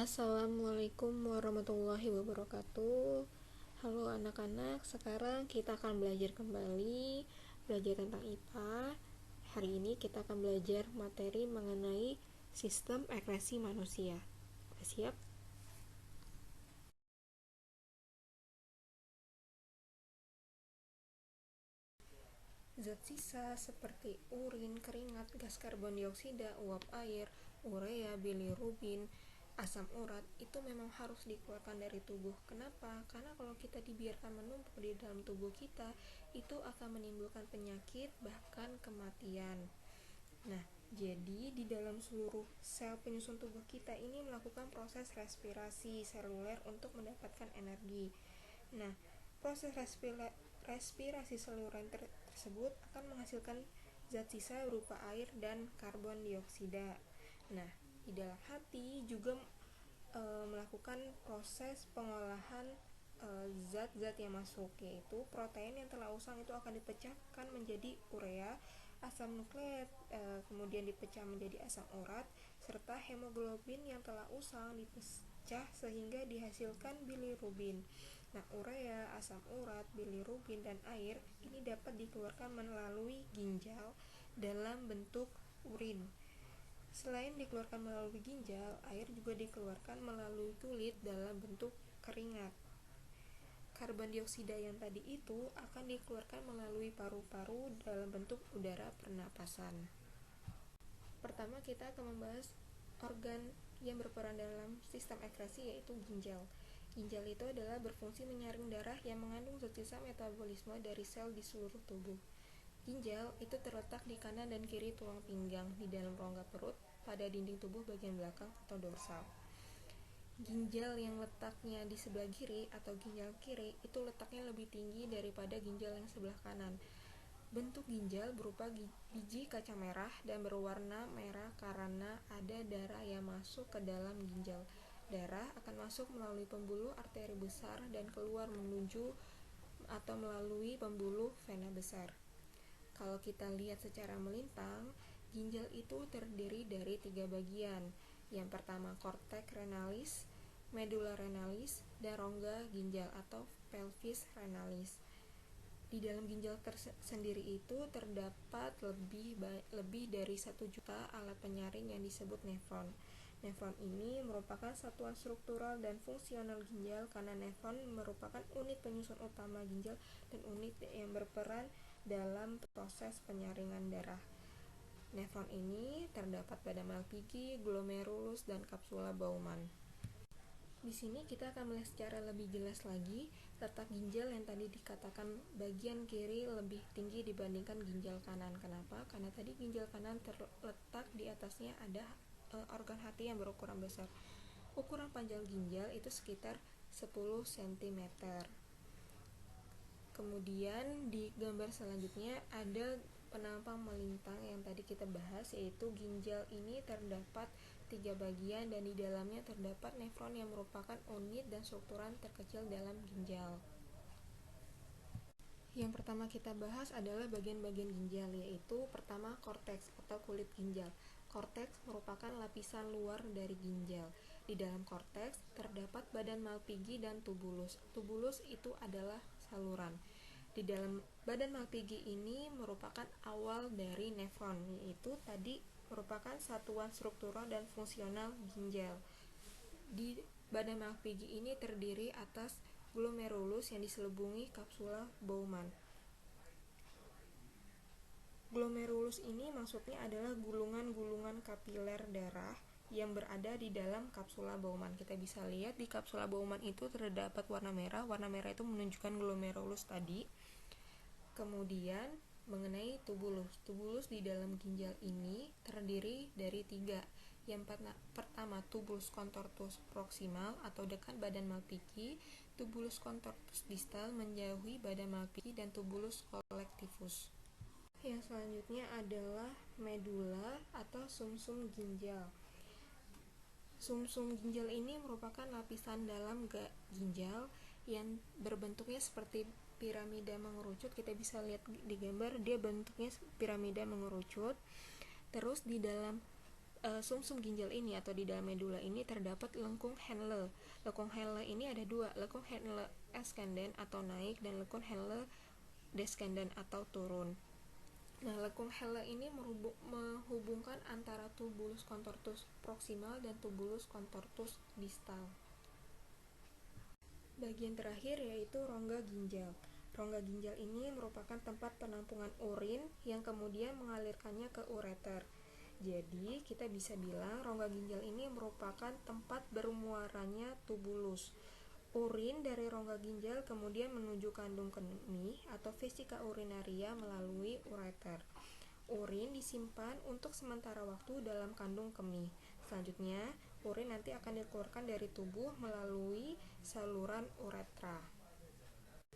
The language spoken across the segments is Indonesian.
Assalamualaikum warahmatullahi wabarakatuh. Halo anak-anak, sekarang kita akan belajar kembali tentang IPA. Hari ini kita akan belajar materi mengenai sistem ekskresi manusia. Udah siap? Zat sisa seperti urin, keringat, gas karbon dioksida, uap air, urea, bilirubin, asam urat itu memang harus dikeluarkan dari tubuh. Kenapa? Karena kalau kita dibiarkan menumpuk di dalam tubuh kita, itu akan menimbulkan penyakit bahkan kematian. Nah, jadi di dalam seluruh sel penyusun tubuh kita ini melakukan proses respirasi seluler untuk mendapatkan energi. Nah, proses respirasi seluler tersebut akan menghasilkan zat sisa berupa air dan karbon dioksida. Nah, di dalam hati juga melakukan proses pengolahan zat-zat yang masuk, yaitu protein yang telah usang itu akan dipecahkan menjadi urea, asam nukleat kemudian dipecah menjadi asam urat, serta hemoglobin yang telah usang dipecah sehingga dihasilkan bilirubin. Nah, urea, asam urat, bilirubin, dan air ini dapat dikeluarkan melalui ginjal dalam bentuk urin. Selain dikeluarkan melalui ginjal, air juga dikeluarkan melalui kulit dalam bentuk keringat. Karbon dioksida yang tadi itu akan dikeluarkan melalui paru-paru dalam bentuk udara pernapasan. Pertama, kita akan membahas organ yang berperan dalam sistem ekskresi, yaitu ginjal. Ginjal itu adalah berfungsi menyaring darah yang mengandung zat sisa metabolisme dari sel di seluruh tubuh. Ginjal itu terletak di kanan dan kiri tulang pinggang, di dalam rongga perut, pada dinding tubuh bagian belakang atau dorsal. Ginjal yang letaknya di sebelah kiri atau ginjal kiri itu letaknya lebih tinggi daripada ginjal yang sebelah kanan. Bentuk ginjal berupa biji kaca merah dan berwarna merah karena ada darah yang masuk ke dalam ginjal. Darah akan masuk melalui pembuluh arteri besar dan keluar menuju atau melalui pembuluh vena besar. Kalau kita lihat secara melintang, ginjal itu terdiri dari 3 bagian. Yang pertama korteks renalis, medula renalis, dan rongga ginjal atau pelvis renalis. Di dalam ginjal sendiri itu terdapat lebih dari 1 juta alat penyaring yang disebut nefron. Nefron ini merupakan satuan struktural dan fungsional ginjal karena nefron merupakan unit penyusun utama ginjal dan unit yang berperan dalam proses penyaringan darah. Nefron ini terdapat pada Malpighi, glomerulus, dan kapsula Bowman. Di sini kita akan melihat secara lebih jelas lagi letak ginjal yang tadi dikatakan bagian kiri lebih tinggi dibandingkan ginjal kanan. Kenapa? Karena tadi ginjal kanan terletak di atasnya ada organ hati yang berukuran besar. Ukuran panjang ginjal itu sekitar 10 cm. Kemudian di gambar selanjutnya ada penampang melintang yang tadi kita bahas, yaitu ginjal ini terdapat 3 bagian dan di dalamnya terdapat nefron yang merupakan unit dan strukturan terkecil dalam ginjal. Yang pertama kita bahas adalah bagian-bagian ginjal, yaitu pertama korteks atau kulit ginjal. Korteks merupakan lapisan luar dari ginjal. Di dalam korteks terdapat badan Malpighi dan tubulus. Tubulus itu adalah saluran. Di dalam badan Malpighi ini merupakan awal dari nefron, yaitu tadi merupakan satuan struktural dan fungsional ginjal. Di badan Malpighi ini terdiri atas glomerulus yang diselubungi kapsula Bowman. Glomerulus ini maksudnya adalah gulungan-gulungan kapiler darah yang berada di dalam kapsula Bowman. Kita bisa lihat di kapsula Bowman itu terdapat warna merah. Warna merah itu menunjukkan glomerulus tadi. Kemudian mengenai tubulus. Tubulus di dalam ginjal ini terdiri dari 3. Yang pertama tubulus contortus proximal atau dekat badan Malpighi, tubulus contortus distal menjauhi badan Malpighi, dan tubulus collectivus. Yang selanjutnya adalah medula atau sumsum ginjal. Sumsum ginjal ini merupakan lapisan dalam ginjal yang berbentuknya seperti piramida mengerucut. Kita bisa lihat di gambar, dia bentuknya piramida mengerucut. Terus di dalam sumsum ginjal ini atau di dalam medula ini terdapat lengkung Henle. Lengkung Henle ini ada dua, lengkung Henle ascendens atau naik dan lengkung Henle descendens atau turun. Nah, lengkung Henle ini menghubungkan antara tubulus contortus proximal dan tubulus contortus distal. Bagian terakhir yaitu rongga ginjal. Rongga ginjal ini merupakan tempat penampungan urin yang kemudian mengalirkannya ke ureter. Jadi, kita bisa bilang rongga ginjal ini merupakan tempat bermuaranya tubulus. Urin dari rongga ginjal kemudian menuju kandung kemih atau vesika urinaria melalui ureter. Urin disimpan untuk sementara waktu dalam kandung kemih. Selanjutnya, urin nanti akan dikeluarkan dari tubuh melalui saluran uretra.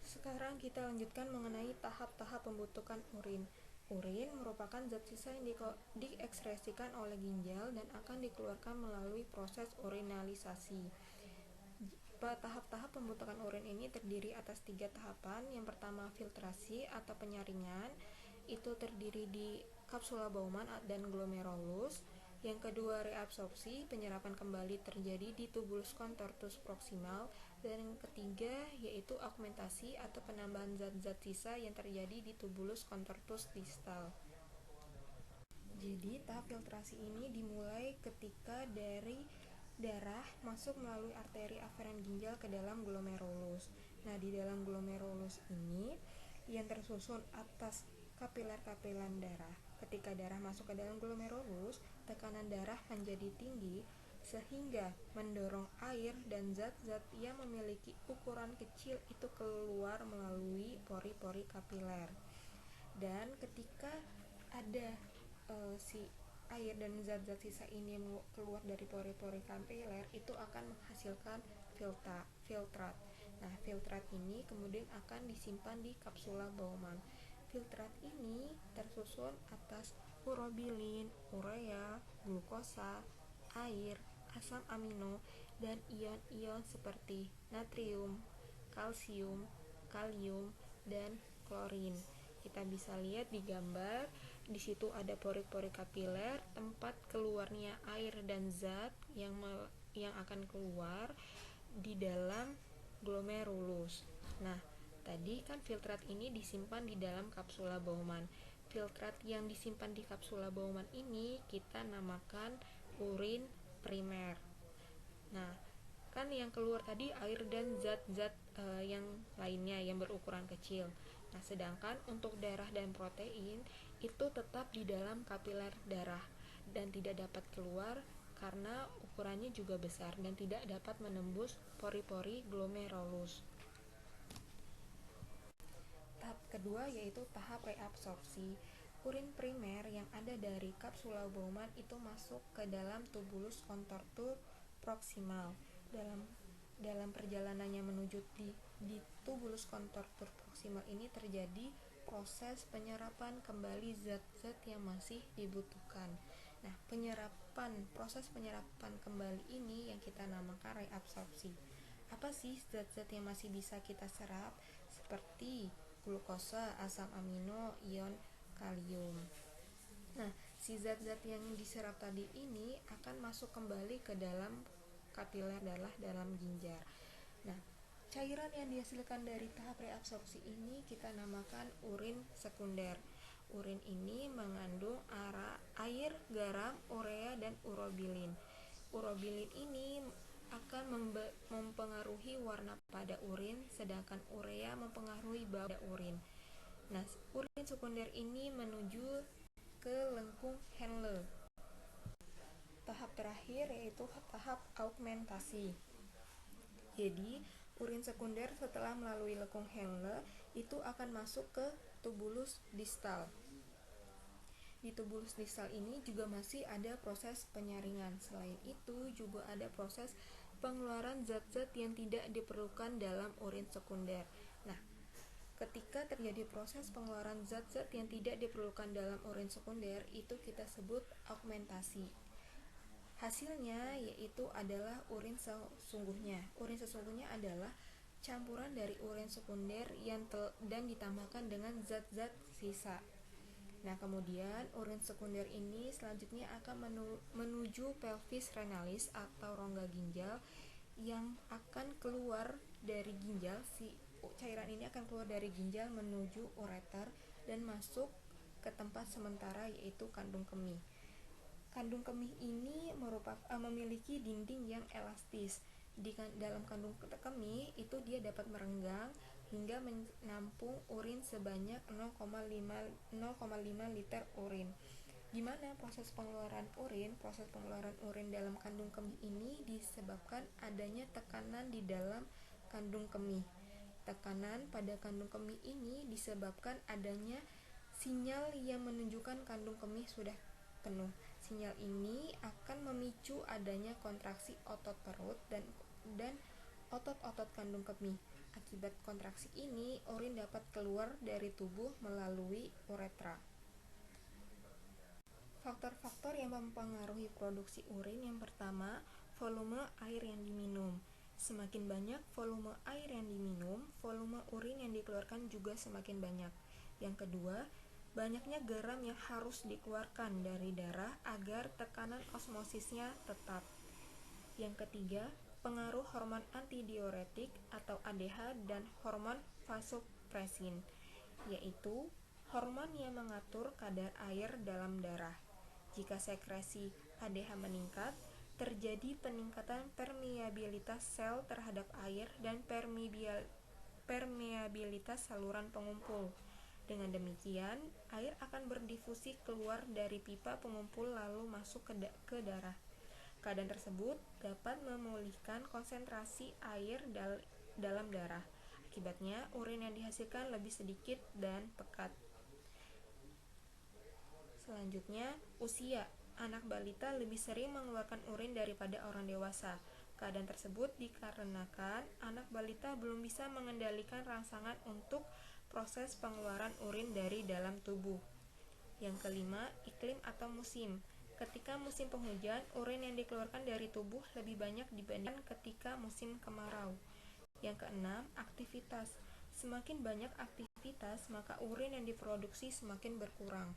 Sekarang kita lanjutkan mengenai tahap-tahap pembentukan urin. Urin merupakan zat sisa yang diekskresikan oleh ginjal dan akan dikeluarkan melalui proses urinalisasi. Tahap-tahap pembentukan urin ini terdiri atas 3 tahapan. Yang pertama filtrasi atau penyaringan, itu terdiri di kapsula Bowman dan glomerulus. Yang kedua reabsorpsi, penyerapan kembali terjadi di tubulus contortus proximal. Dan yang ketiga yaitu augmentasi atau penambahan zat-zat sisa yang terjadi di tubulus contortus distal. Jadi tahap filtrasi ini dimulai ketika dari darah masuk melalui arteri aferen ginjal ke dalam glomerulus. Nah, di dalam glomerulus ini yang tersusun atas kapiler-kapiler darah. Ketika darah masuk ke dalam glomerulus, tekanan darah menjadi tinggi sehingga mendorong air dan zat-zat yang memiliki ukuran kecil itu keluar melalui pori-pori kapiler. Dan ketika ada si air dan zat-zat sisa ini keluar dari pori-pori kapiler, itu akan menghasilkan filtrat. Nah, filtrat ini kemudian akan disimpan di kapsula Bowman. Filtrat ini tersusun atas urobilin, urea, glukosa, air, asam amino, dan ion-ion seperti natrium, kalsium, kalium, dan klorin. Kita bisa lihat di gambar, di situ ada pori-pori kapiler, tempat keluarnya air dan zat yang akan keluar di dalam glomerulus. Nah, tadi kan filtrat ini disimpan di dalam kapsula Bowman. Filtrat yang disimpan di kapsula Bowman ini kita namakan urin primer. Nah, kan yang keluar tadi air dan zat-zat yang lainnya yang berukuran kecil. Nah, sedangkan untuk darah dan protein itu tetap di dalam kapiler darah dan tidak dapat keluar karena ukurannya juga besar dan tidak dapat menembus pori-pori glomerulus. Tahap kedua yaitu tahap reabsorpsi. Urin primer yang ada dari kapsula Bowman itu masuk ke dalam tubulus contortus proximal. Dalam perjalanannya menuju di tubulus contortus proximal ini terjadi proses penyerapan kembali zat-zat yang masih dibutuhkan. Nah, proses penyerapan kembali ini yang kita namakan reabsorpsi. Apa sih zat-zat yang masih bisa kita serap? Seperti glukosa, asam amino, ion kalium. Nah, si zat-zat yang diserap tadi ini akan masuk kembali ke dalam kapiler darah dalam ginjal. Nah, cairan yang dihasilkan dari tahap reabsorpsi ini kita namakan urin sekunder. Urin ini mengandung air, garam, urea, dan urobilin. Urobilin ini akan mempengaruhi warna pada urin, sedangkan urea mempengaruhi bau pada urin. Nah, urin sekunder ini menuju ke lengkung Henle. Tahap terakhir yaitu tahap augmentasi. Jadi, urin sekunder setelah melalui lengkung Henle itu akan masuk ke tubulus distal. Di tubulus distal ini juga masih ada proses penyaringan. Selain itu, juga ada proses pengeluaran zat-zat yang tidak diperlukan dalam urin sekunder. Nah, ketika terjadi proses pengeluaran zat-zat yang tidak diperlukan dalam urin sekunder, itu kita sebut augmentasi. Hasilnya yaitu adalah urin sesungguhnya. Urin sesungguhnya adalah campuran dari urin sekunder dan ditambahkan dengan zat-zat sisa. Nah, kemudian urin sekunder ini selanjutnya akan menuju pelvis renalis atau rongga ginjal yang akan keluar dari ginjal. Si cairan ini akan keluar dari ginjal menuju ureter dan masuk ke tempat sementara yaitu kandung kemih. Kandung kemih ini memiliki dinding yang elastis. Di dalam kandung kemih itu dia dapat merenggang hingga menampung urin sebanyak 0,5 liter urin. Gimana proses pengeluaran urin? Proses pengeluaran urin dalam kandung kemih ini disebabkan adanya tekanan di dalam kandung kemih. Tekanan pada kandung kemih ini disebabkan adanya sinyal yang menunjukkan kandung kemih sudah penuh. Sinyal ini akan memicu adanya kontraksi otot perut dan otot-otot kandung kemih. Akibat kontraksi ini, urin dapat keluar dari tubuh melalui uretra. Faktor-faktor yang mempengaruhi produksi urin yang pertama, volume air yang diminum. Semakin banyak volume air yang diminum, volume urin yang dikeluarkan juga semakin banyak. Yang kedua, banyaknya garam yang harus dikeluarkan dari darah agar tekanan osmosisnya tetap. Yang ketiga, pengaruh hormon antidiuretik atau ADH dan hormon vasopresin, yaitu hormon yang mengatur kadar air dalam darah. Jika sekresi ADH meningkat, terjadi peningkatan permeabilitas sel terhadap air dan permeabilitas saluran pengumpul. Dengan demikian, air akan berdifusi keluar dari pipa pengumpul lalu masuk ke darah. Keadaan tersebut dapat memulihkan konsentrasi air dalam darah. Akibatnya, urin yang dihasilkan lebih sedikit dan pekat. Selanjutnya, usia. Anak balita lebih sering mengeluarkan urin daripada orang dewasa. Keadaan tersebut dikarenakan anak balita belum bisa mengendalikan rangsangan untuk proses pengeluaran urin dari dalam tubuh. Yang kelima, iklim atau musim. Ketika musim penghujan, urin yang dikeluarkan dari tubuh lebih banyak dibandingkan ketika musim kemarau. Yang keenam, aktivitas. Semakin banyak aktivitas, maka urin yang diproduksi semakin berkurang.